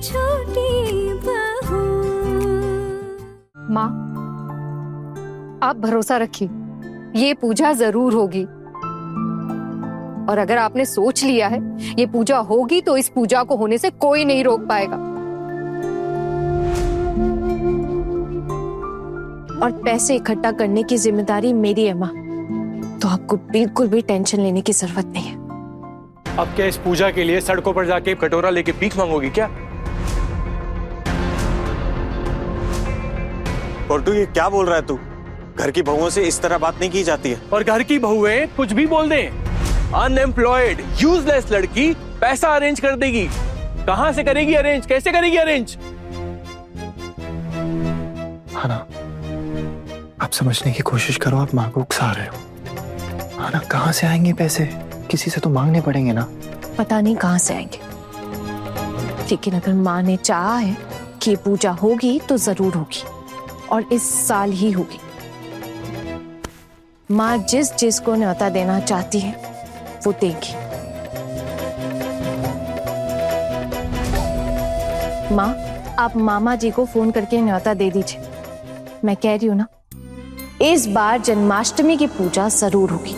छोटी बहू। माँ, आप भरोसा रखिए, ये पूजा जरूर होगी। और अगर आपने सोच लिया है ये पूजा होगी तो इस पूजा को होने से कोई नहीं रोक पाएगा। और पैसे इकट्ठा करने की जिम्मेदारी मेरी है माँ, तो आपको बिल्कुल भी टेंशन लेने की जरूरत नहीं है। अब क्या इस पूजा के लिए सड़कों पर जाके कटोरा लेके भीख मांगोगी क्या? पोल्टू, ये क्या बोल रहा है तू? घर की बहुओं से इस तरह बात नहीं की जाती है। और घर की बहुएं कुछ भी बोल दें। अनएम्प्लॉयड यूजलेस लड़की पैसा अरेंज कर देगी। कहां से करेगी अरेंज? कैसे करेगी अरेंज? हाँ ना, आप समझने की कोशिश करो, आप माँ को उकसा रहे हो। हाँ ना, कहाँ से आएंगे पैसे? किसी से तो मांगने पड़ेंगे ना। पता नहीं कहाँ से आएंगे, लेकिन अगर माँ ने चाहा है कि ये पूजा होगी तो जरूर होगी, और इस साल ही होगी। माँ जिस जिस को न्योता देना चाहती है वो देगी। माँ, आप मामा जी को फोन करके न्योता दे दीजिए। मैं कह रही हूं ना, इस बार जन्माष्टमी की पूजा जरूर होगी।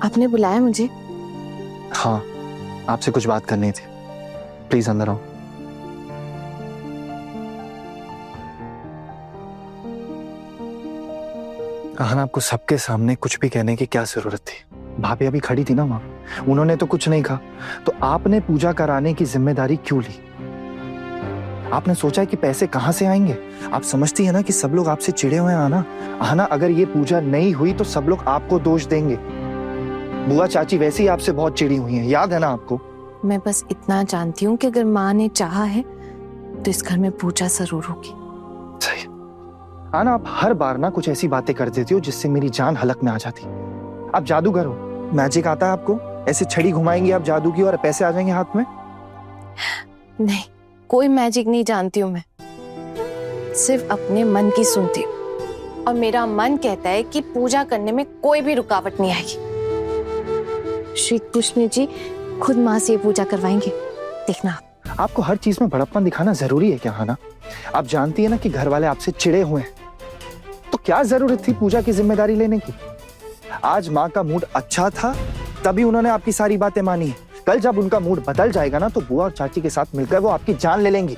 आपने बुलाया मुझे? हाँ, आपसे कुछ बात करनी थी। प्लीज अंदर आओ। हाँ, आपको सबके सामने कुछ भी कहने की क्या जरूरत थी? भाभी अभी खड़ी थी ना वहां, उन्होंने तो कुछ नहीं कहा, तो आपने पूजा कराने की जिम्मेदारी क्यों ली? आपने सोचा है कि पैसे कहां से आएंगे? आप समझती है ना कि सब लोग आपसे चिढ़े हुए हैं आना। अगर ये पूजा नहीं हुई तो सब लोग आपको दोष देंगे। बुआ चाची वैसे ही आपसे बहुत चिढ़ी हुई हैं, याद है ना आपको? मैं बस इतना जानती हूँ कि अगर माँ ने चाहा है तो इस घर में पूजा जरूर होगी। सही। आना, आप हर बार ना कुछ ऐसी बातें कर देती हो जिससे मेरी जान हलक में आ जाती। आप जादूगर हो, मैजिक आता है आपको? ऐसे छड़ी घुमाएंगे आप जादू की और पैसे आ जाएंगे हाथ में? नहीं, कोई मैजिक नहीं जानती हूँ मैं, सिर्फ अपने मन की सुनती हूँ। और मेरा मन कहता है कि पूजा करने में कोई भी रुकावट नहीं आएगी। श्री कृष्ण जी खुद माँ से ये पूजा करवाएंगे, देखना आप। आपको हर चीज में बड़प्पन दिखाना जरूरी है क्या? हाना, आप जानती है ना कि घर वाले आपसे चिढ़े हुए हैं, तो क्या जरूरत थी पूजा की जिम्मेदारी लेने की? आज माँ का मूड अच्छा था तभी उन्होंने आपकी सारी बातें मानी है। कल जब उनका मूड बदल जाएगा ना तो बुआ और चाची के साथ मिलकर वो आपकी जान ले लेंगी।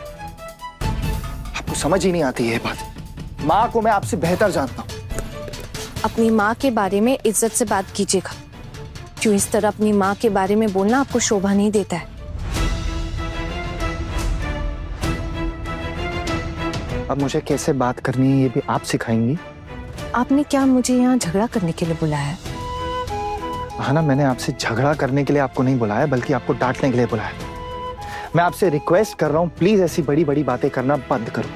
आपको समझ ही नहीं आती ये बात। माँ को मैं आपसे बेहतर जानता हूँ। अपनी माँ के बारे में इज्जत से बात कीजिएगा। क्यों इस तरह अपनी माँ के बारे में बोलना आपको शोभा नहीं देता है। अब मुझे कैसे बात करनी है ये भी आप सिखाएंगी? आपने क्या मुझे यहाँ झगड़ा करने के लिए बुलाया है? हाँ ना, मैंने आपसे झगड़ा करने के लिए आपको नहीं बुलाया, बल्कि आपको डांटने के लिए बुलाया। मैं आपसे रिक्वेस्ट कर रहा हूँ, प्लीज ऐसी बड़ी बड़ी बातें करना बंद करो।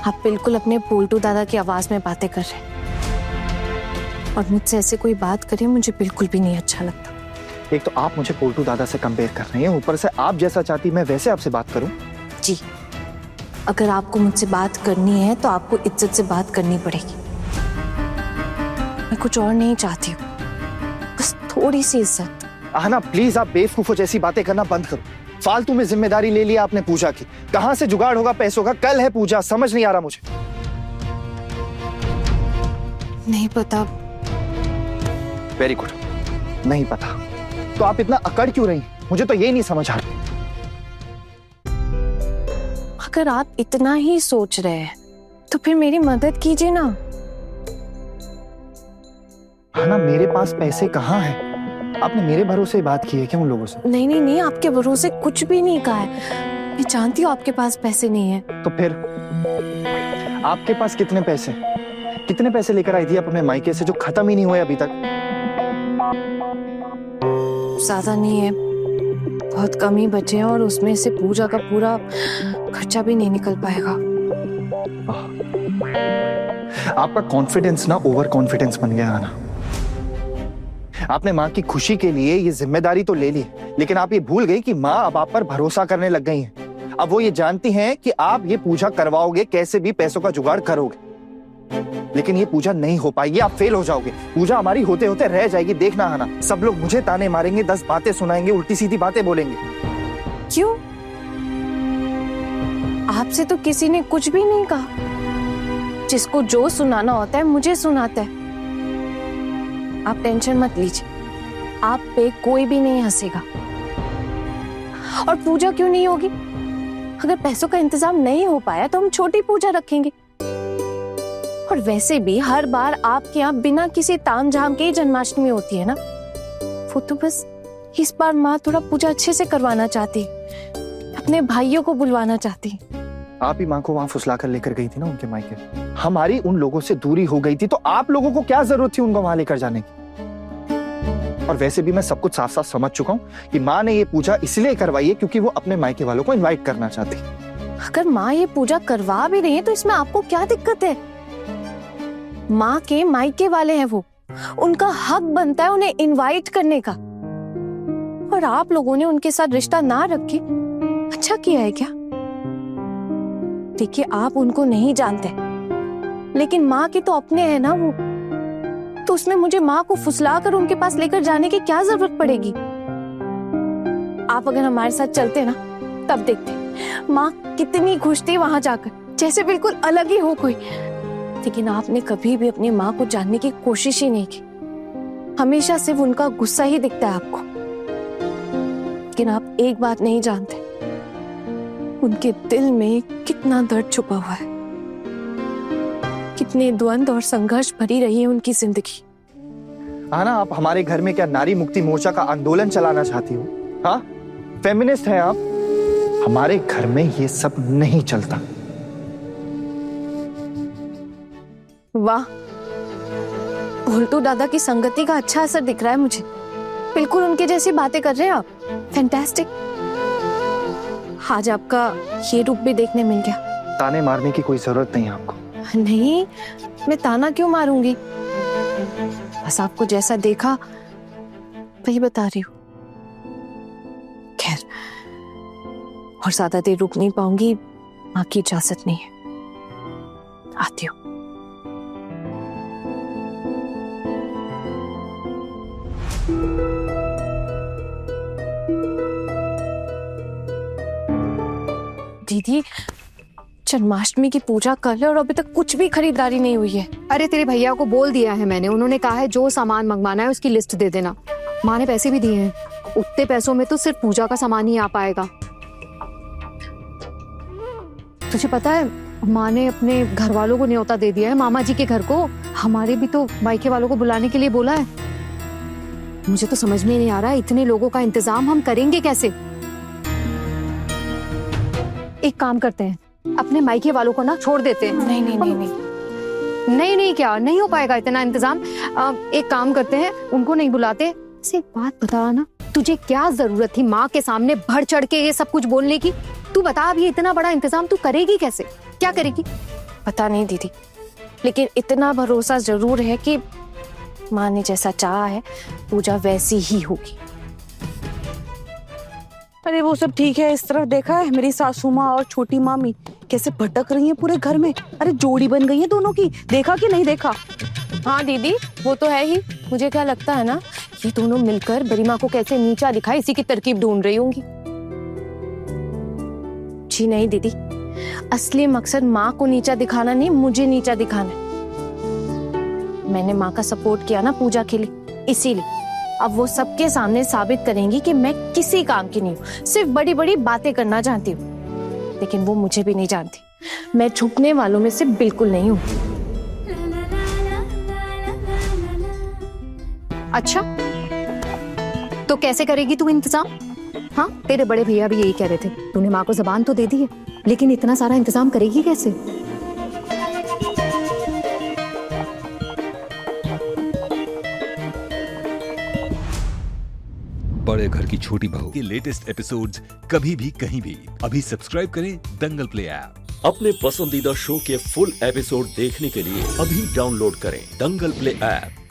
आप बिल्कुल अपने पोल्टू दादा की आवाज में बातें कर रहे हैं, और मुझसे ऐसे कोई बात करे मुझे बिल्कुल भी नहीं अच्छा लगता। एक तो आप मुझे पोल्टू दादा से कंपेयर कर रही हैं, ऊपर से आप जैसा चाहती मैं वैसे आपसे बात करूं। जी, अगर आपको मुझसे बात करनी है तो आपको इज्जत से बात करनी पड़ेगी। मैं कुछ और नहीं चाहती हूँ, बस थोड़ी सी इज्जत। आना, प्लीज आप बेवकूफों जैसी बातें करना बंद करो। फालतू में जिम्मेदारी ले लिया आपने पूजा की। कहां से जुगाड़ होगा पैसों का? कल है पूजा, समझ नहीं आ रहा मुझे। नहीं पता। वेरी गुड, नहीं पता तो आप इतना अकड़ क्यों रही? मुझे तो ये नहीं समझ आ रहा। अगर आप इतना ही सोच रहे हैं तो फिर मेरी मदद कीजिए ना। ना, मेरे पास पैसे कहाँ हैं? आपने मेरे भरोसे बात की है क्या उन लोगों से? नहीं नहीं नहीं, आपके भरोसे कुछ भी नहीं कहा है। मैं जानती हूँ आपके पास पैसे नहीं है। तो फिर आपके पास कितने पैसे? कितने पैसे लेकर आई थी आप अपने मायके से जो खत्म ही नहीं हुए अभी तक? ज्यादा नहीं है, बहुत कम ही बचे हैं, और उसमें से पूजा का पूरा खर्चा भी नहीं निकल पाएगा। आपका कॉन्फिडेंस ना ओवर कॉन्फिडेंस बन गया ना। आपने माँ की खुशी के लिए ये जिम्मेदारी तो ले ली, लेकिन आप ये भूल गई कि माँ अब आप पर भरोसा करने लग गई हैं। अब वो ये जानती हैं कि आप ये पूजा करवाओगे, कैसे भी पैसों का जुगाड़ करोगे। लेकिन ये पूजा नहीं हो पाएगी, आप फेल हो जाओगे। पूजा हमारी होते होते रह जाएगी, देखना आना। सब लोग मुझे ताने मारेंगे, 10 बातें सुनाएंगे, उल्टी सीधी बातें बोलेंगे। क्यों? आपसे तो किसी ने कुछ भी नहीं कहा। जिसको जो सुनाना होता है मुझे सुनाता है। आप टेंशन मत लीजिए, आप पे कोई भी नहीं हंसेगा। और पूजा क्यों नहीं होगी? अगर पैसों का इंतजाम नहीं हो पाया तो हम छोटी पूजा रखेंगे। और वैसे भी हर बार आपके यहाँ बिना किसी तामझाम के ही जन्माष्टमी होती है ना। वो तो बस इस बार माँ थोड़ा पूजा अच्छे से करवाना चाहती, अपने भाइयों को बुलवाना चाहती। आप ही माँ को वहां फुसला कर लेकर गई थी ना उनके मायके। हमारी उन लोगों से दूरी हो गई थी, तो आप लोगों को क्या जरूरत थी उनको वहां लेकर जाने की? और वैसे भी मैं सब कुछ साफ साफ समझ चुका हूँ कि माँ ने ये पूजा इसलिए करवाई है क्योंकि वो अपने मायके वालों को इनवाइट करना चाहती। अगर माँ ये पूजा करवा भी रही है तो इसमें आपको क्या दिक्कत है? माँ के मायके वाले हैं वो, उनका हक बनता है उन्हें इनवाइट करने का। और आप लोगों ने उनके साथ रिश्ता ना रखे अच्छा किया है क्या? देखिए, आप उनको नहीं जानते, लेकिन माँ के तो अपने हैं ना वो। तो उसमें मुझे माँ को फुसला कर उनके पास लेकर जाने की क्या जरूरत पड़ेगी? आप अगर हमारे साथ चलते ना, तब देखते माँ कितनी खुश थी वहां जाकर, जैसे बिल्कुल अलग ही हो कोई। लेकिन आपने कभी भी अपनी माँ को जानने की कोशिश ही नहीं की। हमेशा सिर्फ उनका गुस्सा ही दिखता है आपको। लेकिन आप एक बात नहीं जानते, उनके दिल में कितना दर्द छुपा हुआ है, कितने द्वंद और संघर्ष भरी रही है उनकी जिंदगी। हाँ ना, आप हमारे घर में क्या नारी मुक्ति मोर्चा का आंदोलन चलाना चाहती हो? हाँ, फेमिनिस्ट है आप। हमारे घर में ये सब नहीं चलता। वाह, भोलटू दादा की संगति का अच्छा असर दिख रहा है मुझे। बिल्कुल उनके जैसी बातें कर रहे हैं आप। फैंटास्टिक। आज आपका ये रूप भी देखने मिल गया। ताने मारने की कोई जरूरत नहीं है आपको। नहीं, मैं ताना क्यों मारूंगी? बस आपको जैसा देखा वही बता रही हूँ। खैर, और ज्यादा देर रुक नहीं पाऊंगी, माँ की इजाजत नहीं है। आती हूँ। दीदी, जन्माष्टमी की पूजा कल है और अभी तक कुछ भी खरीदारी नहीं हुई है। अरे तेरे भैया को बोल दिया है मैंने, उन्होंने कहा है जो सामान मंगवाना है उसकी लिस्ट दे देना। माँ ने पैसे भी दिए हैं, उतने पैसों में तो सिर्फ पूजा का सामान ही आ पाएगा। तुझे पता है, माँ ने अपने घर वालों को न्योता दे दिया है, मामा जी के घर को। हमारे भी तो मायके वालों को बुलाने के लिए बोला है। मुझे तो समझ में नहीं आ रहा इतने लोगों का इंतजाम हम करेंगे कैसे। एक काम करते हैं, अपने मायके वालों को ना छोड़ देते हैं। नहीं नहीं नहीं नहीं नहीं, क्या नहीं हो पाएगा इतना इंतजाम? एक काम करते हैं, उनको नहीं बुलाते। एक बात बता ना, तुझे क्या जरूरत थी माँ के सामने बढ़ चढ़ के ये सब कुछ बोलने की? तू बता, अब ये इतना बड़ा इंतजाम तू करेगी कैसे? क्या करेगी? पता नहीं दीदी, लेकिन इतना भरोसा जरूर है कि माँ ने जैसा चाहा है पूजा वैसी ही होगी। अरे वो सब ठीक है, इस तरफ देखा है मेरी सासू माँ और छोटी मामी कैसे भटक रही हैं पूरे घर में। अरे जोड़ी बन गई है दोनों की, देखा कि नहीं देखा? हाँ दीदी, वो तो है ही। मुझे क्या लगता है ना, ये दोनों मिलकर बड़ी माँ को कैसे नीचा दिखाए इसी की तरकीब ढूंढ रही होंगी। जी नहीं दीदी, असली मकसद माँ को नीचा दिखाना नहीं, मुझे नीचा दिखाना है। मैंने माँ का सपोर्ट किया ना पूजा के लिए, इसीलिए अब वो सबके सामने साबित करेंगी कि मैं किसी काम की नहीं हूँ, सिर्फ बड़ी बड़ी बातें करना जानती हूँ। लेकिन वो मुझे भी नहीं जानती, मैं छुपने वालों में से बिल्कुल नहीं हूँ। अच्छा, तो कैसे करेगी तू इंतजाम? हाँ, तेरे बड़े भैया भी यही कह रहे थे। तूने माँ को जबान तो दे दी है, लेकिन इतना सारा इंतजाम करेगी कैसे? बड़े घर की छोटी बहू के लेटेस्ट एपिसोड्स कभी भी कहीं भी अभी सब्सक्राइब करें दंगल प्ले ऐप। अपने पसंदीदा शो के फुल एपिसोड देखने के लिए अभी डाउनलोड करें दंगल प्ले ऐप।